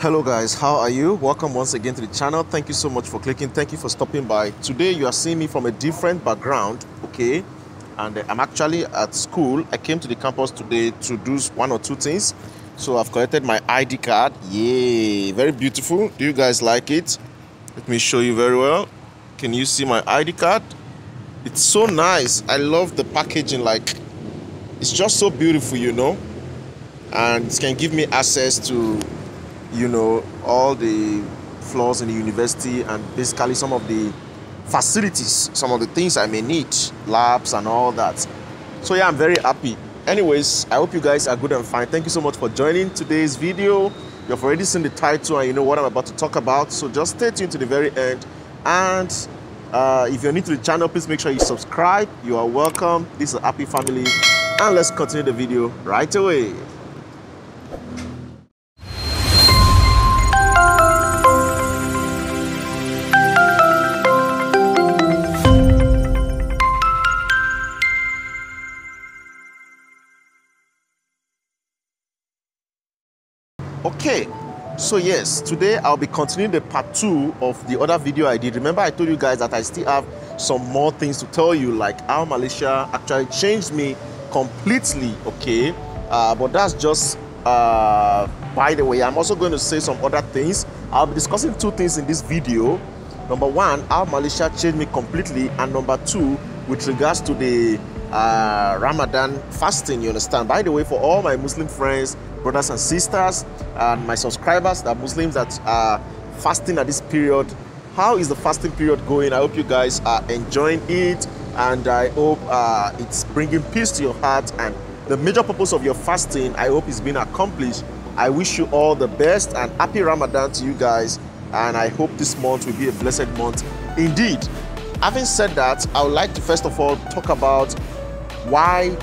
Hello guys, how are you? Welcome once again to the channel. Thank you so much for clicking. Thank you for stopping by. Today you are seeing me from a different background, okay? And I'm actually at school. I came to the campus today to do one or two things. So I've collected my ID card. Yay, very beautiful. Do you guys like it? Let me show you very well. Can you see my ID card? It's so nice. I love the packaging, like it's just so beautiful, you know? And it can give me access to all the floors in the university and basically some of the facilities, some of the things I may need, labs and all that. So yeah, I'm very happy. Anyways, I hope you guys are good and fine. Thank you so much for joining today's video. You've already seen the title and you know what I'm about to talk about. So just stay tuned to the very end. And if you're new to the channel, please make sure you subscribe. You are welcome. This is a happy family. And let's continue the video right away. Okay, so yes, today I'll be continuing the part 2 of the other video I did. Remember I told you guys that I still have some more things to tell you, like how Malaysia actually changed me completely, okay? But that's just by the way. I'm also going to say some other things. I'll be discussing two things in this video. Number one, how Malaysia changed me completely, and number two, with regards to the Ramadan fasting, you understand? By the way, for all my Muslim friends, brothers and sisters, and my subscribers that are Muslims that are fasting at this period, how is the fasting period going? I hope you guys are enjoying it, and I hope it's bringing peace to your heart, and the major purpose of your fasting, I hope, is being accomplished. I wish you all the best and happy Ramadan to you guys, and I hope this month will be a blessed month indeed. Having said that, I would like to first of all talk about why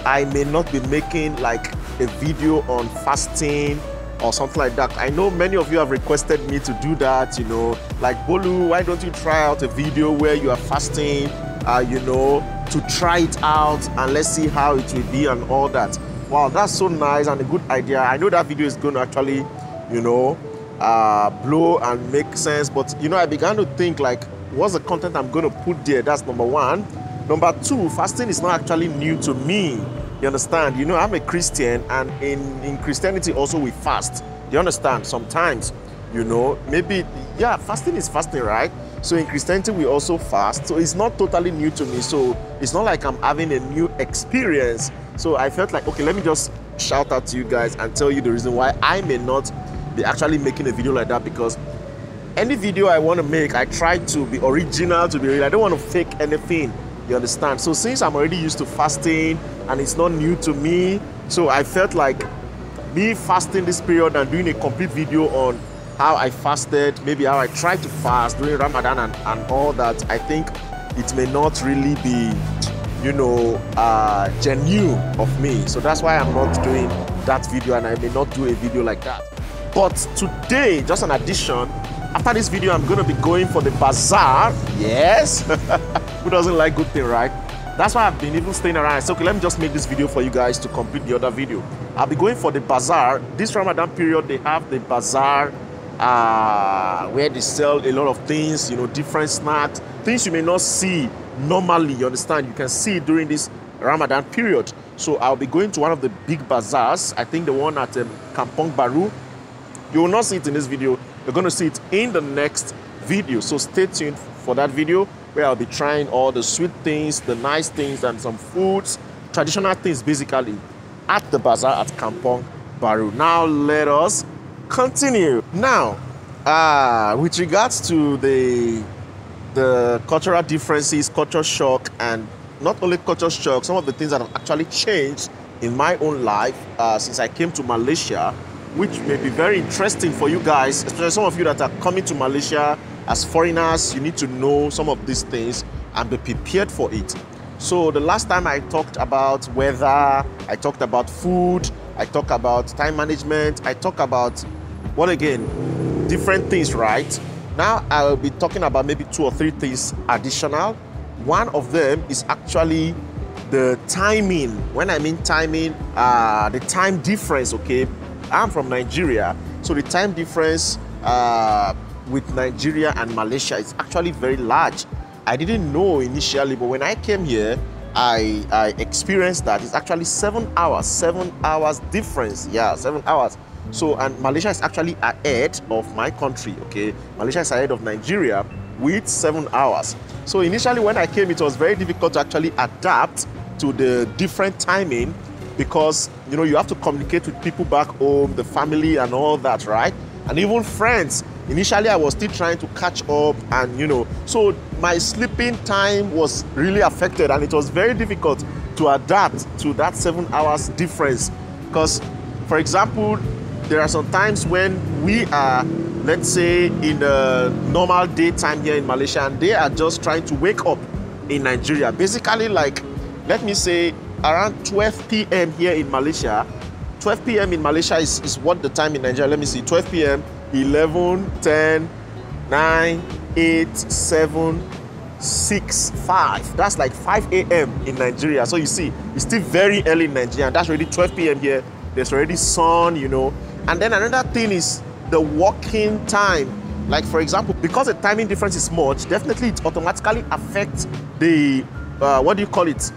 I may not be making like a video on fasting or something like that. I know many of you have requested me to do that, you know, like, Bolu, why don't you try out a video where you are fasting, to try it out and let's see how it will be and all that. Wow, that's so nice and a good idea. I know that video is going to actually, blow and make sense, but I began to think, like, what's the content I'm going to put there? That's number one. Number two, fasting is not actually new to me. You understand? I'm a Christian, and in Christianity also we fast. You understand? Sometimes, maybe, yeah, fasting is fasting, right? So in Christianity we also fast. So it's not totally new to me. So it's not like I'm having a new experience. So I felt like, okay, let me just shout out to you guys and tell you the reason why I may not be actually making a video like that, because any video I want to make, I try to be original, to be real. I don't want to fake anything. You understand? So since I'm already used to fasting and it's not new to me, so I felt like me fasting this period and doing a complete video on how I fasted, maybe how I tried to fast during Ramadan and all that, I think it may not really be, genuine of me. So that's why I'm not doing that video, and I may not do a video like that. But today, just an addition, after this video, I'm going to be going for the bazaar. Yes. Who doesn't like good thing, right? That's why I've been even staying around. I said, okay, let me just make this video for you guys to complete the other video. I'll be going for the bazaar. This Ramadan period, they have the bazaar where they sell a lot of things, different snacks, things you may not see normally, you understand? You can see it during this Ramadan period. So I'll be going to one of the big bazaars. I think the one at Kampong Baru. You will not see it in this video. You're going to see it in the next video. So stay tuned for that video where I'll be trying all the sweet things, the nice things, and some foods, traditional things basically, at the bazaar at Kampong Baru. Now let us continue. Now, with regards to the cultural differences, culture shock, and not only culture shock, some of the things that have actually changed in my own life since I came to Malaysia, which may be very interesting for you guys, especially some of you that are coming to Malaysia as foreigners. You need to know some of these things and be prepared for it. So the last time I talked about weather, I talked about food, I talked about time management, I talked about, what again? Different things, right? Now I'll be talking about maybe 2 or 3 things additional. One of them is actually the timing. When I mean timing, the time difference, okay? I'm from Nigeria. So the time difference with Nigeria and Malaysia is actually very large. I didn't know initially, but when I came here, I experienced that it's actually 7 hours difference. Yeah, 7 hours. So, and Malaysia is actually ahead of my country, okay? Malaysia is ahead of Nigeria with 7 hours. So initially when I came, it was very difficult to actually adapt to the different timing because, you know, you have to communicate with people back home, the family and all that, right? And even friends. Initially, I was still trying to catch up and, you know, so my sleeping time was really affected and it was very difficult to adapt to that 7 hours difference. Because, for example, there are some times when we are, let's say, in the normal daytime here in Malaysia and they are just trying to wake up in Nigeria. Basically, like, let me say, around 12 p.m. here in Malaysia. 12 p.m. in Malaysia is what the time in Nigeria? Let me see, 12 p.m., 11, 10, 9, 8, 7, 6, 5. That's like 5 a.m. in Nigeria. So you see, it's still very early in Nigeria. And that's already 12 p.m. here. There's already sun, you know. And then another thing is the working time. Like, for example, because the timing difference is much, definitely it automatically affects the, what do you call it?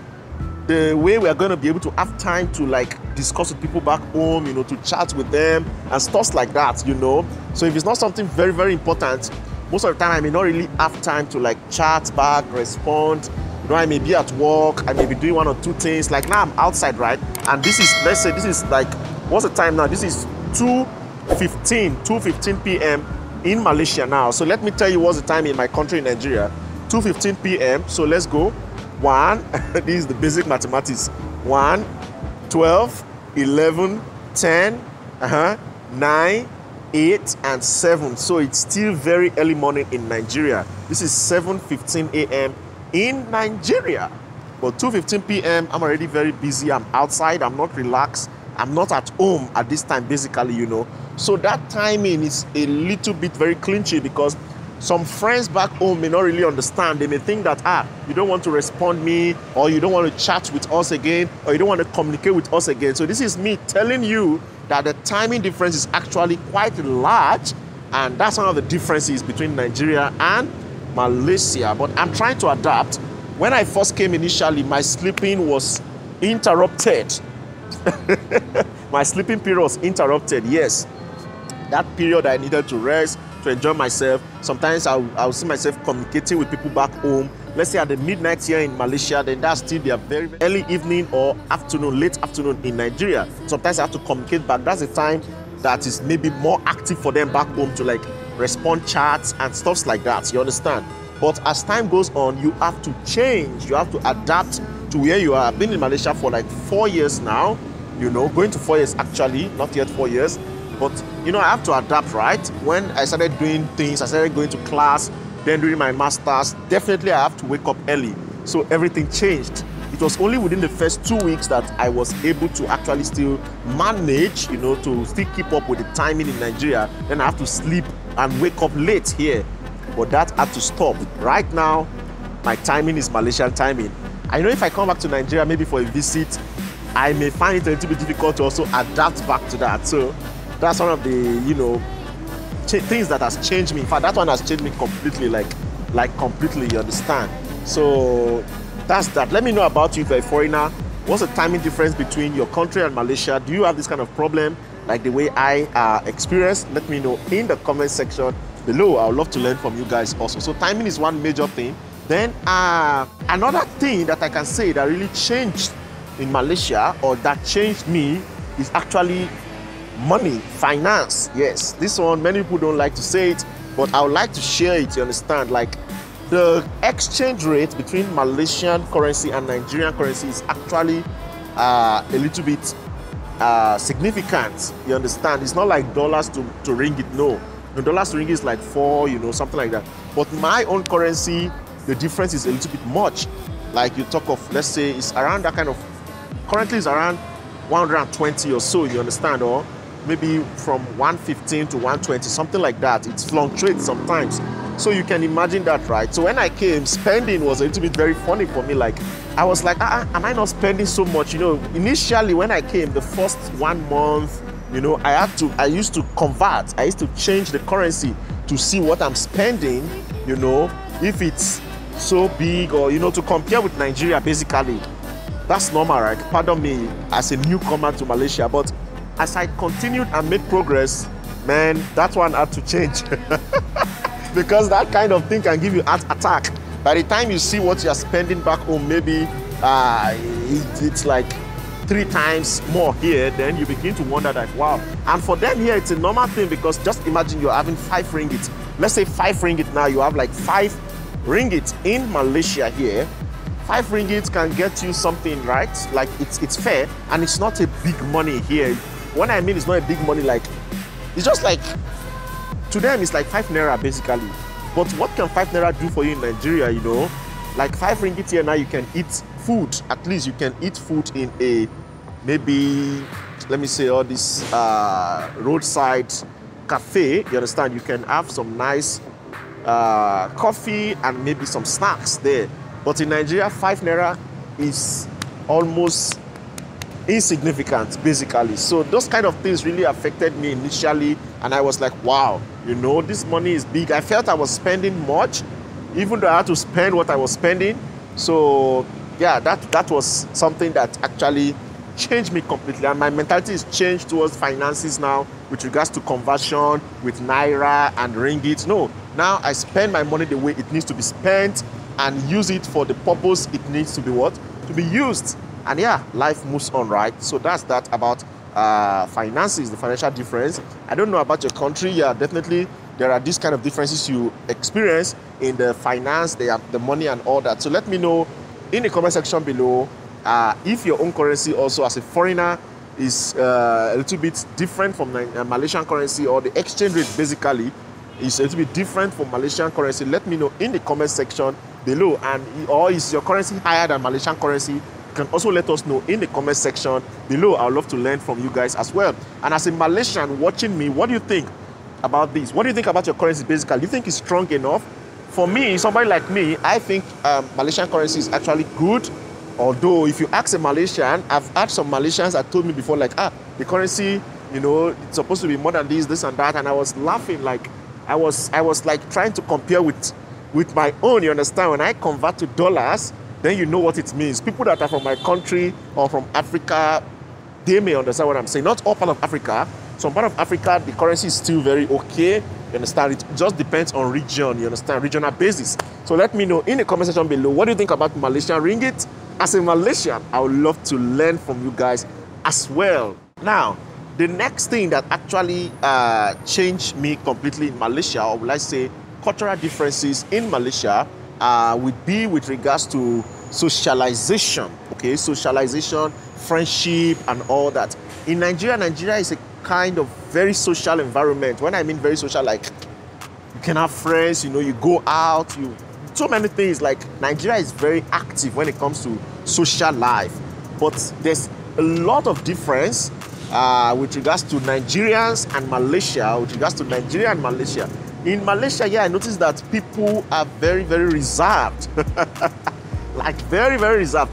The way we are going to be able to have time to like discuss with people back home, you know, to chat with them and stuff like that, you know. So if it's not something very, very important, most of the time I may not really have time to like chat back, respond. You know, I may be at work, I may be doing one or two things. Like now I'm outside, right? And this is, let's say this is like, what's the time now? This is 2:15 p.m. in Malaysia now. So let me tell you what's the time in my country in Nigeria. 2:15 p.m. So let's go. 1, this is the basic mathematics. 1, 12, 11, 10, 9, 8, and 7. So it's still very early morning in Nigeria. This is 7:15 a.m. in Nigeria. But 2:15 p.m., I'm already very busy. I'm outside. I'm not relaxed. I'm not at home at this time, basically, you know. So that timing is a little bit very clinchy because some friends back home may not really understand. They may think that, you don't want to respond me, or you don't want to chat with us again, or you don't want to communicate with us again. So this is me telling you that the timing difference is actually quite large, and that's one of the differences between Nigeria and Malaysia. But I'm trying to adapt. When I first came initially, my sleeping was interrupted. My sleeping period was interrupted, yes. That period I needed to rest, to enjoy myself. Sometimes I'll see myself communicating with people back home. Let's say at the midnight here in Malaysia, then that's still their very early evening or afternoon, late afternoon in Nigeria. Sometimes I have to communicate back. That's the time that is maybe more active for them back home to like respond chats and stuff like that. You understand? But as time goes on, you have to change. You have to adapt to where you are. I've been in Malaysia for like 4 years now. You know, going to 4 years actually, not yet 4 years. But, you know, I have to adapt, right? When I started doing things, I started going to class, then doing my master's, definitely I have to wake up early. So everything changed. It was only within the first 2 weeks that I was able to actually still manage, you know, to still keep up with the timing in Nigeria. Then I have to sleep and wake up late here. But that had to stop. Right now, my timing is Malaysian timing. I know if I come back to Nigeria, maybe for a visit, I may find it a little bit difficult to also adapt back to that. So that's one of the, you know, things that has changed me. In fact, that one has changed me completely, like completely, you understand? So that's that. Let me know about you if you're a foreigner. What's the timing difference between your country and Malaysia? Do you have this kind of problem like the way I experienced? Let me know in the comment section below. I would love to learn from you guys also. So timing is one major thing. Then another thing that I can say that really changed in Malaysia, or that changed me, is actually money, finance. Yes, this one, many people don't like to say it, but I would like to share it, you understand? Like, the exchange rate between Malaysian currency and Nigerian currency is actually a little bit significant, you understand? It's not like dollars to ringgit, no. The dollars to ringgit is like 4, you know, something like that. But my own currency, the difference is a little bit much. Like, you talk of, let's say, it's around that kind of, currently it's around 120 or so, you understand? Or maybe from 115 to 120, something like that. It fluctuates sometimes. So you can imagine that, right? So when I came, spending was a little bit very funny for me. Like, I was like, am I not spending so much? You know, initially when I came, the first 1 month, You know, I used to convert, I used to change the currency to see what I'm spending, you know, if it's so big, or, you know, to compare with Nigeria, basically. That's normal, right? Pardon me as a newcomer to Malaysia, but as I continued and made progress, man, that one had to change. Because that kind of thing can give you heart attack. By the time you see what you're spending back home, maybe it's like 3 times more here, then you begin to wonder that, wow. And for them here, it's a normal thing, because just imagine you're having 5 ringgit. Let's say 5 ringgit now, you have like 5 ringgit in Malaysia here. 5 ringgit can get you something, right? Like it's fair, and it's not a big money here. When I mean it's not a big money, like it's just like, to them it's like 5 naira basically. But what can 5 naira do for you in Nigeria, you know? Like 5 ringgit here now, you can eat food. At least you can eat food in a, maybe, let me say, all this roadside cafe, you understand? You can have some nice coffee and maybe some snacks there. But in Nigeria, 5 naira is almost insignificant, basically. So those kind of things really affected me initially, and I was like, wow, you know, this money is big. I felt I was spending much, even though I had to spend what I was spending. So yeah, that was something that actually changed me completely, and my mentality is changed towards finances now with regards to conversion with naira and ringgit. No, now I spend my money the way it needs to be spent and use it for the purpose it needs to be to be used. And yeah, life moves on, right? So that's that about finances, the financial difference. I don't know about your country. Yeah, definitely there are these kind of differences you experience in the finance, the money and all that. So let me know in the comment section below if your own currency also as a foreigner is a little bit different from Malaysian currency, or the exchange rate basically is a little bit different from Malaysian currency. Let me know in the comment section below. And or is your currency higher than Malaysian currency? You can also let us know in the comment section below. I would love to learn from you guys as well. And as a Malaysian watching me, what do you think about this? What do you think about your currency basically? Do you think it's strong enough? For me, somebody like me, I think Malaysian currency is actually good. Although if you ask a Malaysian, I've had some Malaysians that told me before, like, the currency, you know, it's supposed to be more than this and that. And I was laughing, like, I was like trying to compare with my own, you understand? When I convert to dollars, then you know what it means. People that are from my country or from Africa, they may understand what I'm saying. Not all part of Africa. Some part of Africa, the currency is still very okay. You understand? It just depends on region, you understand? Regional basis. So let me know in the comment section below, what do you think about Malaysian ringgit? As a Malaysian, I would love to learn from you guys as well. Now, the next thing that actually changed me completely in Malaysia, or would I say cultural differences in Malaysia, would be with regards to socialization. Okay, socialization, friendship, and all that. In Nigeria is a kind of very social environment. When I mean very social, like you can have friends, you know, you go out, so many things. Like Nigeria is very active when it comes to social life, but there's a lot of difference with regards to Nigerians and Malaysia. With regards to Nigeria and Malaysia, in Malaysia, yeah, I noticed that people are very, very reserved. Like very, very reserved.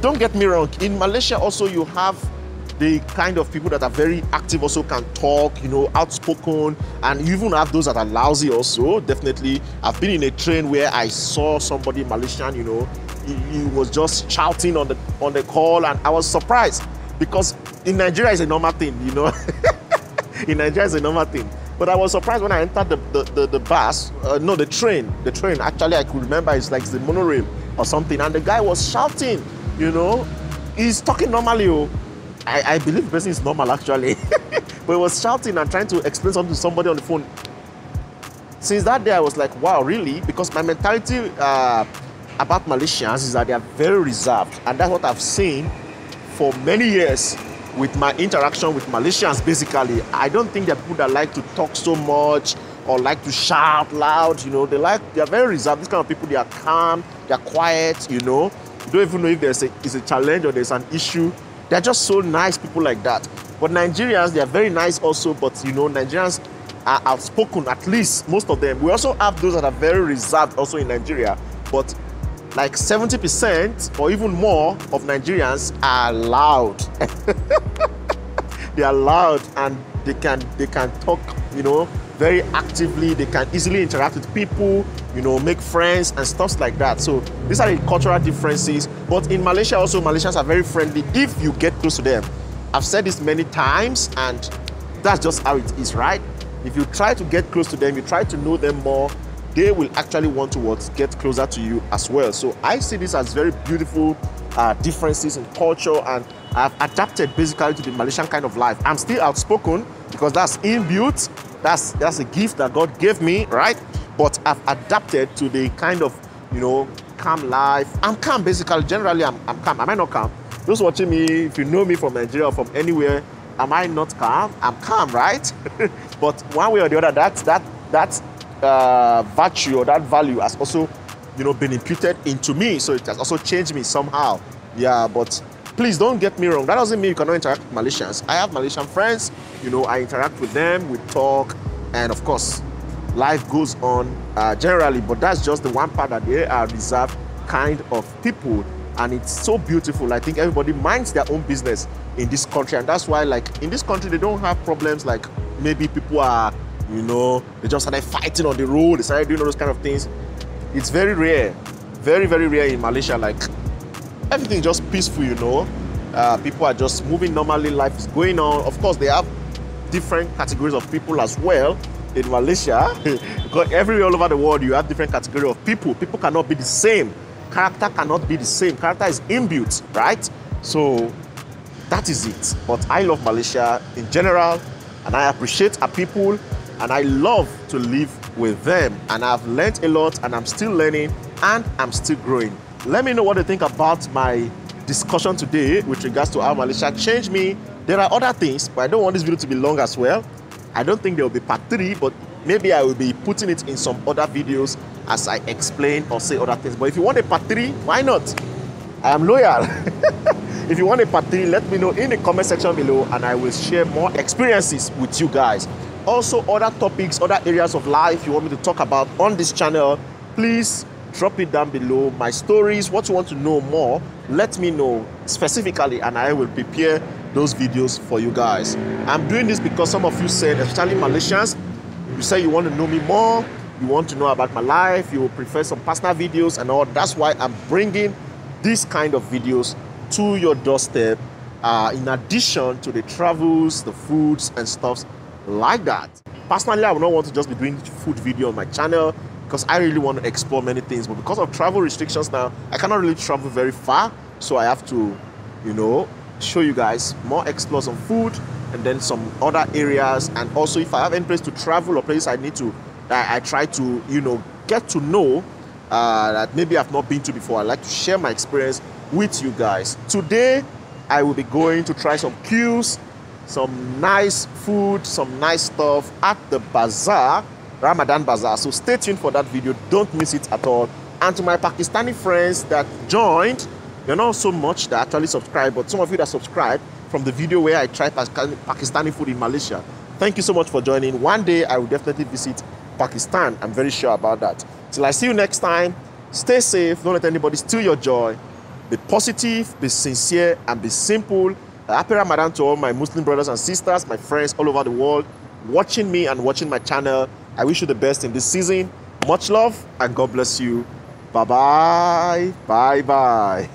Don't get me wrong. In Malaysia, also you have the kind of people that are very active, also can talk, you know, outspoken, and you even have those that are lousy also. Definitely, I've been in a train where I saw somebody Malaysian, you know, he was just shouting on the call, and I was surprised, because in Nigeria it's a normal thing, you know. In Nigeria it's a normal thing. But I was surprised when I entered the bus, no, the train. The train, actually, I could remember it's like the monorail or something, and the guy was shouting, you know. He's talking normally, oh. I believe the person is normal actually. But he was shouting and trying to explain something to somebody on the phone. Since that day, I was like, wow, really? Because my mentality about Malaysians is that they are very reserved. And that's what I've seen for many years with my interaction with Malaysians, basically. I don't think they're people that like to talk so much or like to shout loud, you know. They are very reserved. These kind of people, they are calm, they are quiet, you know. You don't even know if it's a challenge or there's an issue. They're just so nice, people like that. But Nigerians, they are very nice also, but you know, Nigerians are outspoken, at least most of them. We also have those that are very reserved also in Nigeria, but like 70% or even more of Nigerians are loud. they're loud and they can talk, you know, very actively. They can easily interact with people, you know, make friends and stuff like that. So these are the cultural differences. But in Malaysia also, Malaysians are very friendly if you get close to them. I've said this many times, and that's just how it is, right? If you try to get close to them, you try to know them more, they will actually want to get closer to you as well. So I see this as very beautiful differences in culture, and I've adapted basically to the Malaysian kind of life. I'm still outspoken because that's inbuilt. That's a gift that God gave me, right? But I've adapted to the kind of, you know, calm life. I'm calm basically. Generally, I'm calm. Am I not calm? Those watching me, if you know me from Nigeria or from anywhere, am I not calm? I'm calm, right? But one way or the other, that virtue or that value has also, you know, been imputed into me. So it has also changed me somehow. Yeah, but please don't get me wrong. That doesn't mean you cannot interact with Malaysians. I have Malaysian friends. You know, I interact with them, we talk, and of course, life goes on generally. But that's just the one part that they are reserved kind of people. And it's so beautiful. I think everybody minds their own business in this country. And that's why, like, in this country, they don't have problems like maybe people are, you know, they just started fighting on the road, they started doing all those kind of things. It's very rare. Very, very rare in Malaysia. Like, everything is just peaceful, you know. People are just moving normally. Life is going on. Of course, they have different categories of people as well in Malaysia. Because everywhere all over the world, you have different categories of people. People cannot be the same. Character cannot be the same. Character is inbuilt, right? So that is it. But I love Malaysia in general, and I appreciate our people, and I love to live with them. And I've learned a lot, and I'm still learning, and I'm still growing. Let me know what you think about my discussion today with regards to how Malaysia changed me. There are other things, but I don't want this video to be long as well. I don't think there will be part 3, but maybe I will be putting it in some other videos as I explain or say other things. But if you want a part 3, why not? I am loyal. If you want a part 3, let me know in the comment section below, and I will share more experiences with you guys. Also, other topics, other areas of life you want me to talk about on this channel, please drop it down below. My stories, what you want to know more, let me know specifically, and I will prepare those videos for you guys. I'm doing this because some of you said, especially Malaysians, you say you want to know me more, you want to know about my life, you will prefer some personal videos and all. That's why I'm bringing this kind of videos to your doorstep, in addition to the travels, the foods and stuff like that. Personally, I would not want to just be doing food video on my channel because I really want to explore many things, but because of travel restrictions now, I cannot really travel very far. So I have to, you know, show you guys more, explore some food and then some other areas. And also, if I have any place to travel or place I need to, I try to, you know, get to know that maybe I've not been to before. I like to share my experience with you guys. Today, I will be going to try some cues, some nice food, some nice stuff at the bazaar, Ramadan Bazaar. So stay tuned for that video. Don't miss it at all. And to my Pakistani friends that joined, you're not so much that actually subscribe, but some of you that subscribe from the video where I tried Pakistani food in Malaysia, thank you so much for joining. One day I will definitely visit Pakistan. I'm very sure about that. Till I see you next time, stay safe. Don't let anybody steal your joy. Be positive, be sincere, and be simple. Happy Ramadan to all my Muslim brothers and sisters, my friends all over the world watching me and watching my channel. I wish you the best in this season. Much love and God bless you. Bye-bye. Bye-bye.